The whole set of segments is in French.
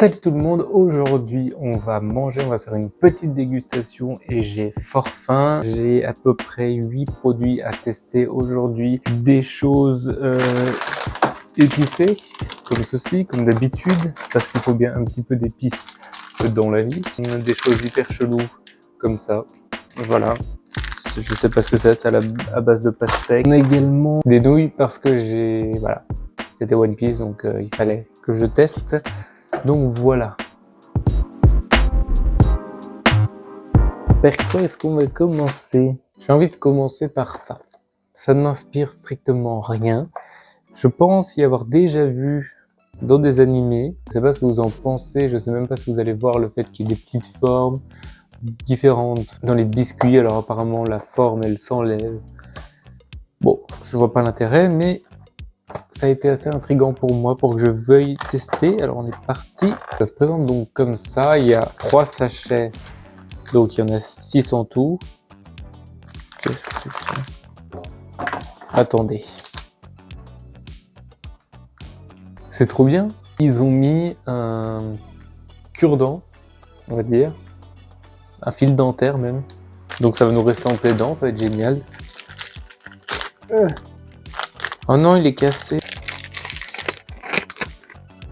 Salut tout le monde, aujourd'hui on va manger, on va faire une petite dégustation et j'ai fort faim. J'ai à peu près 8 produits à tester aujourd'hui, des choses épicées comme ceci, comme d'habitude, parce qu'il faut bien un petit peu d'épices dans la vie. Des choses hyper cheloues comme ça, voilà. Je sais pas ce que c'est à base de pastèque. On a également des nouilles parce que voilà, c'était One Piece donc il fallait que je teste. Donc voilà. Par quoi est-ce qu'on va commencer? J'ai envie de commencer par ça. Ça ne m'inspire strictement rien. Je pense y avoir déjà vu dans des animés. Je sais pas ce que vous en pensez, je sais même pas si vous allez voir le fait qu'il y ait des petites formes différentes dans les biscuits. Alors apparemment la forme elle s'enlève. Bon, je vois pas l'intérêt, mais ça a été assez intriguant pour moi pour que je veuille tester. Alors on est parti. Ça se présente donc comme ça. Il y a 3 sachets. Donc il y en a 6 en tout. Attendez. C'est trop bien. Ils ont mis un cure-dent, on va dire. Un fil dentaire même. Donc ça va nous rester entre les dents, ça va être génial. Oh non, il est cassé.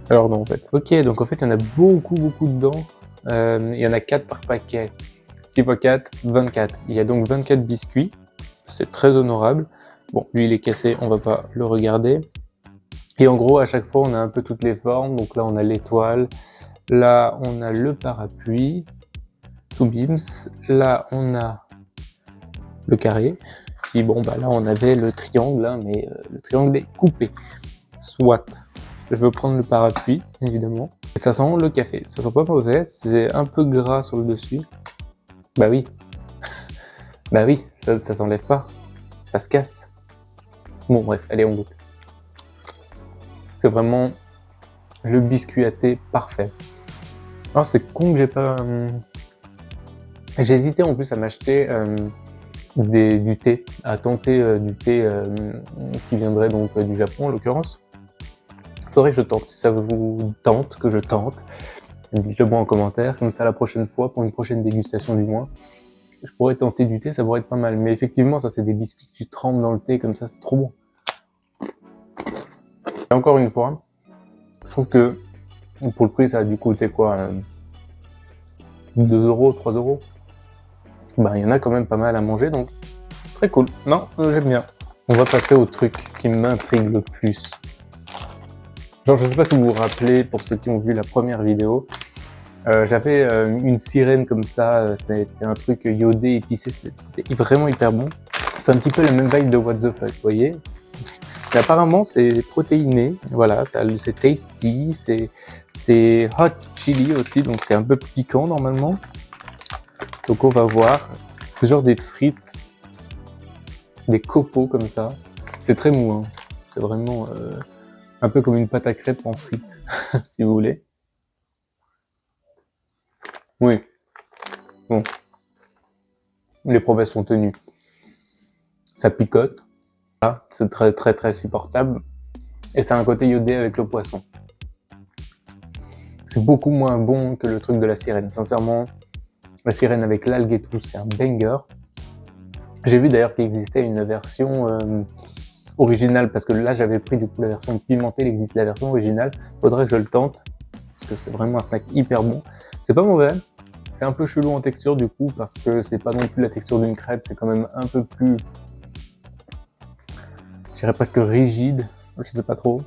Alors non en fait. Ok, donc en fait il y en a beaucoup dedans. Il y en a 4 par paquet. 6 x 4, 24. Il y a donc 24 biscuits. C'est très honorable. Bon, lui il est cassé, on va pas le regarder. Et en gros, à chaque fois, on a un peu toutes les formes. Donc là, on a l'étoile. Là, on a le parapluie. Tout bims. Là, on a le carré. Puis bon, bah là, on avait le triangle, hein, mais le triangle est coupé. Soit. Je veux prendre le parapluie, évidemment. Et ça sent le café. Ça sent pas mauvais. C'est un peu gras sur le dessus. Bah oui. Bah oui, ça s'enlève pas. Ça se casse. Bon, bref, allez, on goûte. C'est vraiment le biscuit à thé parfait. Alors c'est con que j'ai pas... J'ai hésité en plus à m'acheter du thé, à tenter du thé qui viendrait donc du Japon en l'occurrence. Faudrait que je tente, si ça vous tente, que je tente. Dites-le moi en commentaire, comme ça la prochaine fois, pour une prochaine dégustation du moins, je pourrais tenter du thé, ça pourrait être pas mal. Mais effectivement, ça c'est des biscuits que tu trempes dans le thé comme ça, c'est trop bon. Et encore une fois, je trouve que pour le prix, ça a dû coûter quoi 2 €, 3 €. Bah, il y en a quand même pas mal à manger, donc très cool. Non, j'aime bien. On va passer au truc qui m'intrigue le plus. Genre, je sais pas si vous vous rappelez, pour ceux qui ont vu la première vidéo, j'avais une sirène comme ça, c'était un truc iodé, épicé, c'était vraiment hyper bon. C'est un petit peu la même vibe de What the fuck, vous voyez. Mais apparemment, c'est protéiné, voilà, c'est tasty, c'est hot chili aussi, donc c'est un peu piquant normalement. Donc on va voir, c'est genre des frites, des copeaux comme ça. C'est très mou, hein. C'est vraiment un peu comme une pâte à crêpes en frites, si vous voulez. Oui, bon, les promesses sont tenues. Ça picote, c'est très supportable. Et ça a un côté iodé avec le poisson. C'est beaucoup moins bon que le truc de la sirène, sincèrement. La sirène avec l'algue et tout, c'est un banger. J'ai vu d'ailleurs qu'il existait une version originale, parce que là j'avais pris du coup la version pimentée, il existe la version originale. Faudrait que je le tente, parce que c'est vraiment un snack hyper bon. C'est pas mauvais, c'est un peu chelou en texture du coup, parce que c'est pas non plus la texture d'une crêpe, c'est quand même un peu plus, je dirais presque rigide, je sais pas trop,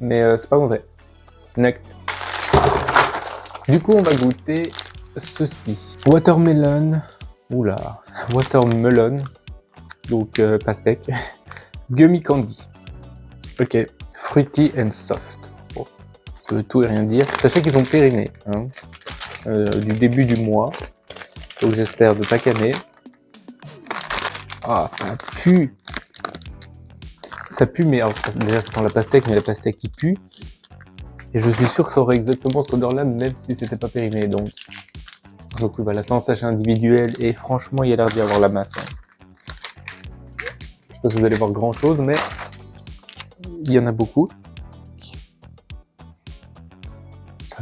mais c'est pas mauvais. Next. Du coup on va goûter ceci. Watermelon, oula, watermelon, donc pastèque. Gummy candy. Ok, fruity and soft. Bon, ça veut tout et rien dire. Sachez qu'ils ont périmé, hein, du début du mois. Donc j'espère de pas canner. Ah, ça pue. Ça pue, mais alors, déjà ça sent la pastèque, mais la pastèque qui pue. Et je suis sûr que ça aurait exactement cette odeur-là, même si c'était pas périmé. Donc oui, voilà, c'est en sachet individuel. Et franchement, il y a l'air d'y avoir la masse. Hein. Je sais pas si vous allez voir grand chose, mais il y en a beaucoup.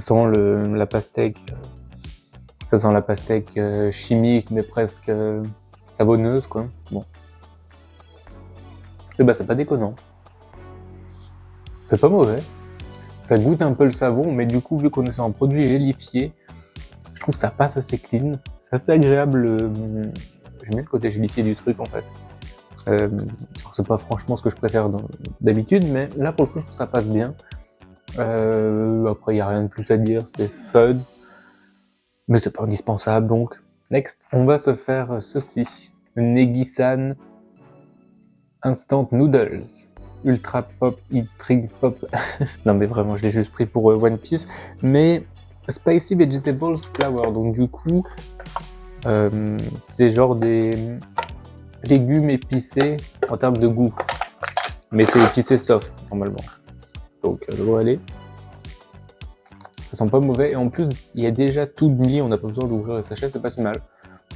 Ça sent la pastèque. Ça sent la pastèque chimique, mais presque savonneuse, quoi. Bon. Et bah, c'est pas déconnant. C'est pas mauvais. Ça goûte un peu le savon, mais du coup, vu qu'on est sur un produit gélifié, je trouve que ça passe assez clean. C'est assez agréable. J'aime bien le côté gélifié du truc, en fait. C'est pas franchement ce que je préfère d'habitude, mais là, pour le coup, je trouve que ça passe bien. Après, il n'y a rien de plus à dire, c'est fun. Mais c'est pas indispensable, donc. Next, on va se faire ceci. Negisan Instant Noodles. Ultra Pop, Eating Pop. Non mais vraiment, je l'ai juste pris pour One Piece. Mais Spicy Vegetables Flour, donc du coup, c'est genre des légumes épicés en termes de goût. Mais c'est épicé soft, normalement. Donc, ça devrait aller. Ça sent pas mauvais. Et en plus, il y a déjà tout de mis, on n'a pas besoin d'ouvrir le sachet, c'est pas si mal.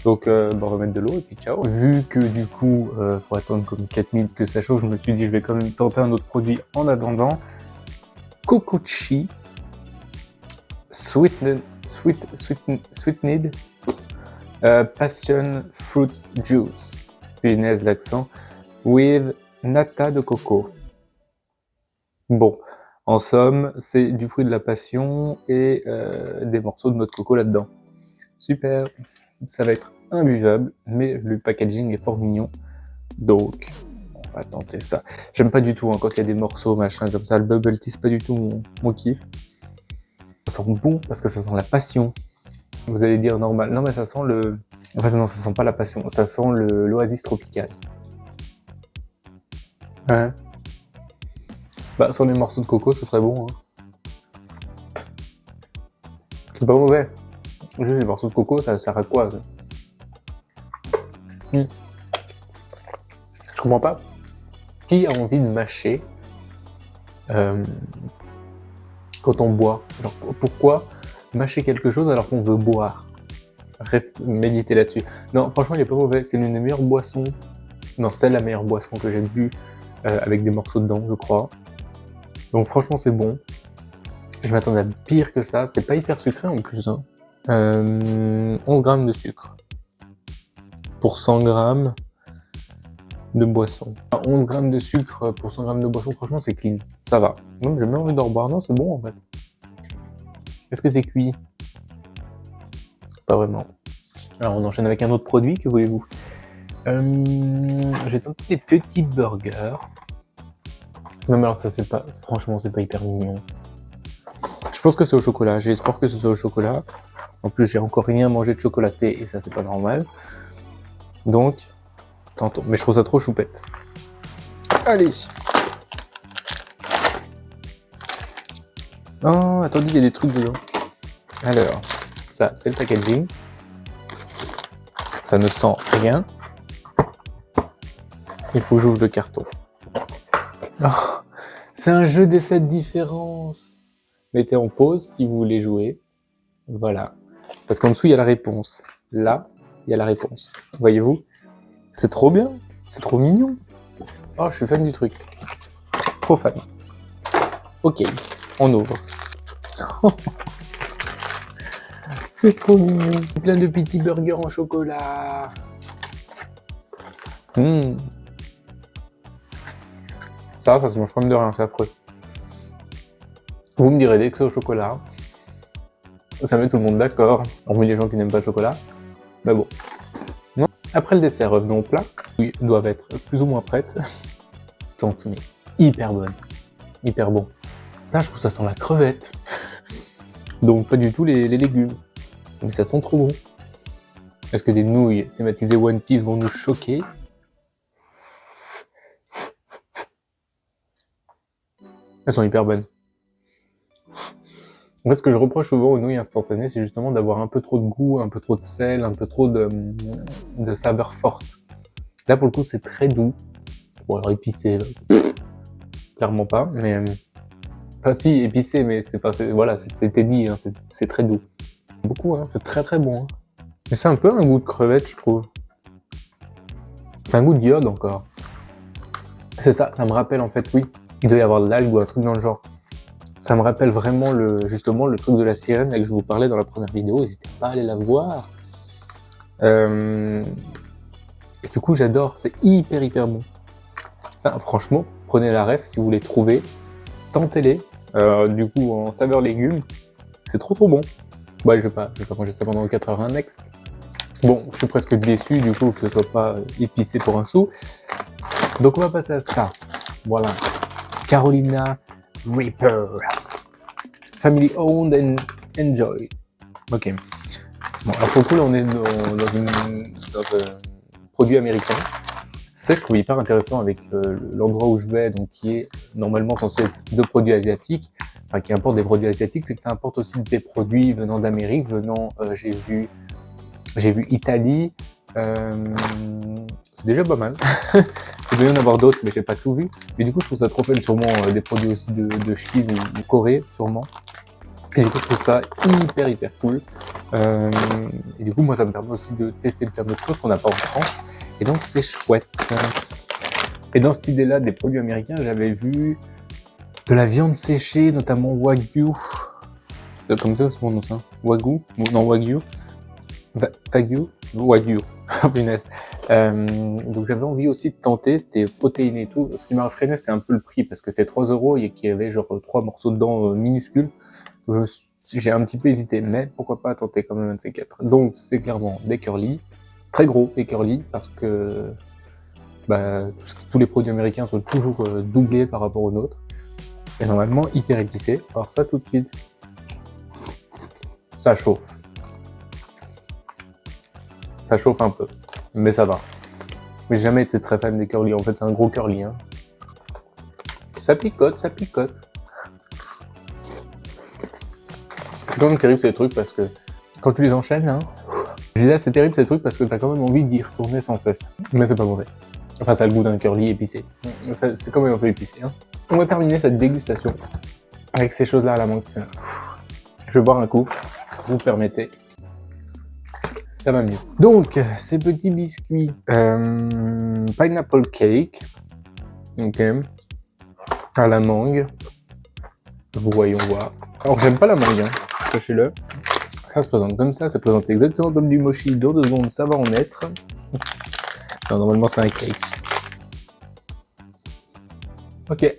Donc, on va mettre de l'eau et puis ciao. Vu que du coup, faut attendre comme 4 minutes que ça chauffe, je me suis dit, je vais quand même tenter un autre produit en attendant. Kokuchi Sweetened Passion Fruit Juice. Punaise l'accent. With nata de coco. Bon, en somme, c'est du fruit de la passion et des morceaux de noix de coco là-dedans. Super, ça va être imbuvable, mais le packaging est fort mignon. Donc, on va tenter ça. J'aime pas du tout hein, quand il y a des morceaux, machin comme ça. Le bubble tea, c'est pas du tout mon kiff. Ça sent bon parce que ça sent la passion. Vous allez dire normal. Non, mais ça sent le... Enfin, non, ça sent pas la passion. Ça sent l'oasis tropicale. Ouais. Bah, sans les morceaux de coco, ce serait bon. Hein. C'est pas mauvais. Juste les morceaux de coco, ça sert à quoi ça Je comprends pas. Qui a envie de mâcher quand on boit? Genre, pourquoi mâcher quelque chose alors qu'on veut boire? Méditer là-dessus. Non, franchement, il est pas mauvais. C'est l'une des meilleures boissons. Non, c'est la meilleure boisson que j'ai bu avec des morceaux dedans, je crois. Donc franchement, c'est bon. Je m'attendais à pire que ça. C'est pas hyper sucré en plus. Hein. 11 grammes de sucre pour 100 grammes de boisson. 11 grammes de sucre pour 100 grammes de boisson, franchement, c'est clean. Ça va. Même j'ai même envie d'en reboire. Non, c'est bon en fait. Est-ce que c'est cuit? Pas vraiment. Alors, on enchaîne avec un autre produit. Que voulez-vous? J'ai tenté des petits burgers. Non, mais alors, ça, c'est pas. Franchement, c'est pas hyper mignon. Je pense que c'est au chocolat. J'ai espoir que ce soit au chocolat. En plus, j'ai encore rien mangé de chocolaté et ça, c'est pas normal. Donc, tantôt. Mais je trouve ça trop choupette. Allez. Oh, attendez, il y a des trucs dedans. Alors, ça, c'est le packaging. Ça ne sent rien. Il faut que j'ouvre le carton. Oh, c'est un jeu des 7 différences. Mettez en pause si vous voulez jouer. Voilà. Parce qu'en dessous, il y a la réponse. Là, il y a la réponse. Voyez-vous? C'est trop bien. C'est trop mignon. Oh, je suis fan du truc. Trop fan. Ok, on ouvre. C'est trop mignon. Plein de petits burgers en chocolat. Ça se mange comme de rien, c'est affreux. Vous me direz dès que c'est au chocolat. Ça met tout le monde d'accord, hormis les gens qui n'aiment pas le chocolat. Mais bon. Non. Après le dessert, revenons au plat. Oui, doivent être plus ou moins prêtes. Sont hyper bonnes. Hyper bon. Là, je trouve que ça sent la crevette. Donc pas du tout les légumes. Mais ça sent trop bon. Est-ce que des nouilles thématisées One Piece vont nous choquer? Elles sont hyper bonnes. En fait, ce que je reproche souvent aux nouilles instantanées, c'est justement d'avoir un peu trop de goût, un peu trop de sel, un peu trop de saveur forte. Là, pour le coup, c'est très doux. Bon, alors épicé, clairement pas, mais... Enfin si, épicé, mais c'est pas... Voilà, c'était dit, hein, c'est très doux. Beaucoup, hein, c'est très très bon. Hein. Mais c'est un peu un goût de crevette, je trouve. C'est un goût de iode encore. C'est ça, ça me rappelle en fait, oui, il doit y avoir de l'algue ou un truc dans le genre. Ça me rappelle vraiment justement le truc de la sirène là, que je vous parlais dans la première vidéo. N'hésitez pas à aller la voir. Et du coup, j'adore. C'est hyper bon. Enfin, franchement, prenez la ref si vous les trouvez. Tentez-les. Du coup, en saveur légumes, c'est trop bon. Ouais, je vais pas manger ça pendant 4 heures un next. Bon, je suis presque déçu du coup que ce soit pas épicé pour un sou. Donc on va passer à ça. Voilà. Carolina Reaper. Family owned and enjoy. Ok. Bon, alors pour le coup, là, on est dans un produit américain. C'est ça que je trouve hyper intéressant avec l'endroit où je vais, donc qui est normalement censé être de produits asiatiques, enfin qui importe des produits asiatiques, c'est que ça importe aussi des produits venant d'Amérique, j'ai vu Italie, c'est déjà pas mal. Il doit y en avoir d'autres, mais j'ai pas tout vu. Mais du coup, je trouve ça trop fun, sûrement des produits aussi de Chine ou Corée, sûrement. Et du coup, je trouve ça hyper cool. Et du coup, moi, ça me permet aussi de tester plein d'autres choses qu'on n'a pas en France. Et donc, c'est chouette. Et dans cette idée-là, des produits américains, j'avais vu de la viande séchée, notamment Wagyu. Comme ça, c'est mon nom, ça. Wagyu? Non, Wagyu. Wagyu. Punaise. Donc, j'avais envie aussi de tenter. C'était protéiné et tout. Ce qui m'a freiné, c'était un peu le prix, parce que c'était 3 € et qu'il y avait genre 3 morceaux dedans minuscules. J'ai un petit peu hésité, mais pourquoi pas tenter quand même un de ces 4. Donc, c'est clairement des curly. Très gros les curly, parce que tous les produits américains sont toujours doublés par rapport aux nôtres. Et normalement hyper épicé. Alors ça tout de suite, ça chauffe. Ça chauffe un peu, mais ça va. Mais j'ai jamais été très fan des curly, en fait c'est un gros curly. Hein. Ça picote, ça picote. C'est quand même terrible ces trucs parce que quand tu les enchaînes, hein, je disais c'est terrible ces trucs parce que t'as quand même envie d'y retourner sans cesse. Mais c'est pas mauvais. Enfin, ça a le goût d'un curly épicé. C'est quand même un peu épicé. Hein. On va terminer cette dégustation avec ces choses-là à la mangue. Je vais boire un coup, vous permettez. Ça va mieux. Donc, ces petits biscuits pineapple cake, ok, à la mangue. Voyons voir. Alors, j'aime pas la mangue, hein, sachez-le. Ça se présente comme ça présente exactement comme du mochi. Dans 2 secondes, ça va en être. Non, normalement, c'est un cake. Ok.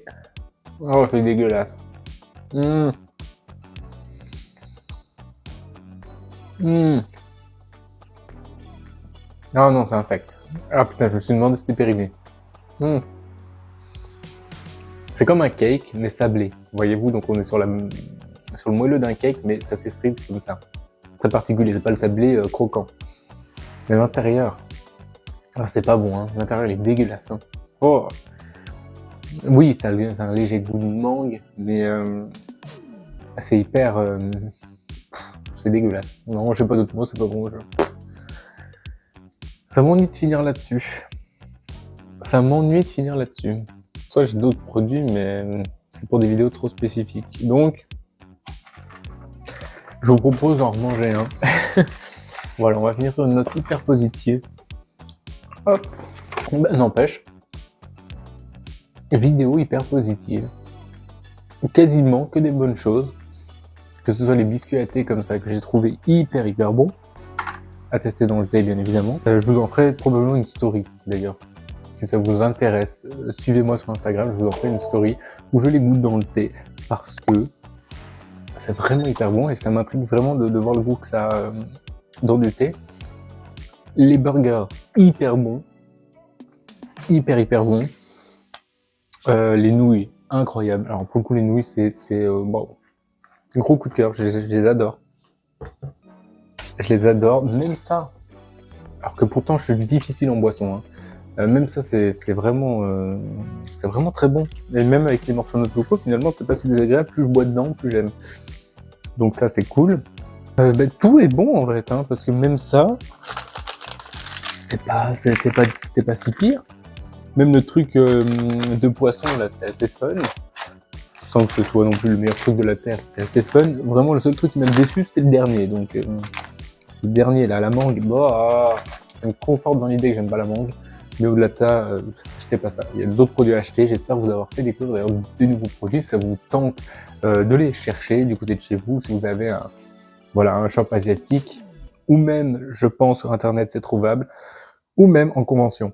Oh, c'est dégueulasse. Ah non, c'est infect. Ah putain, je me suis demandé si c'était périmé. C'est comme un cake, mais sablé. Voyez-vous, donc on est sur le moelleux d'un cake, mais ça s'effrite comme ça. C'est très particulier, c'est pas le sablé croquant. Mais l'intérieur, c'est pas bon, hein. L'intérieur, il est dégueulasse. Hein. Oh. Oui, ça a un léger goût de mangue, mais c'est hyper... c'est dégueulasse. Non, j'ai pas d'autres mots, c'est pas bon. Ça m'ennuie de finir là-dessus. Soit j'ai d'autres produits, mais c'est pour des vidéos trop spécifiques. Donc, je vous propose d'en remanger un. Voilà, on va finir sur une note hyper positive. Hop. N'empêche, vidéo hyper positive. Quasiment que des bonnes choses. Que ce soit les biscuits à thé comme ça, que j'ai trouvé hyper bon. À tester dans le thé, bien évidemment. Je vous en ferai probablement une story, d'ailleurs. Si ça vous intéresse, suivez-moi sur Instagram, je vous en ferai une story où je les goûte dans le thé. Parce que c'est vraiment hyper bon et ça m'intrigue vraiment de voir le goût que ça a dans du thé. Les burgers, hyper bons. Hyper bons. Les nouilles, incroyables. Alors pour le coup, les nouilles, c'est bon, gros coup de cœur, je les adore. Je les adore, même ça. Alors que pourtant, je suis difficile en boisson. Hein. Même ça, c'est vraiment très bon. Et même avec les morceaux de noix de coco, finalement, c'est pas si désagréable. Plus je bois dedans, plus j'aime. Donc ça, c'est cool. Tout est bon en vrai, hein, parce que même ça, c'était pas si pire. Même le truc de poisson, là, c'était assez fun. Sans que ce soit non plus le meilleur truc de la Terre, c'était assez fun. Vraiment, le seul truc qui m'a déçu, c'était le dernier. Donc, le dernier, là, la mangue, ça me conforte dans l'idée que j'aime pas la mangue. Mais au-delà de ça, achetez pas ça. Il y a d'autres produits à acheter. J'espère vous avoir fait découvrir des nouveaux produits. Si ça vous tente de les chercher du côté de chez vous, si vous avez un shop asiatique, ou même, je pense, sur Internet, c'est trouvable, ou même en convention.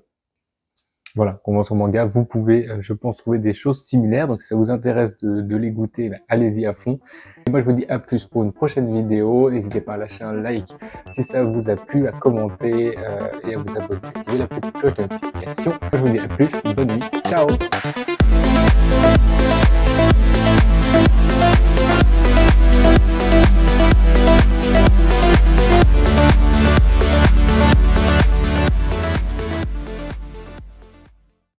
Voilà, convention manga, vous pouvez, je pense, trouver des choses similaires. Donc, si ça vous intéresse de les goûter, allez-y à fond. Et moi, je vous dis à plus pour une prochaine vidéo. N'hésitez pas à lâcher un like si ça vous a plu, à commenter et à vous abonner, activer la petite cloche de notification. Je vous dis à plus, bonne nuit, ciao!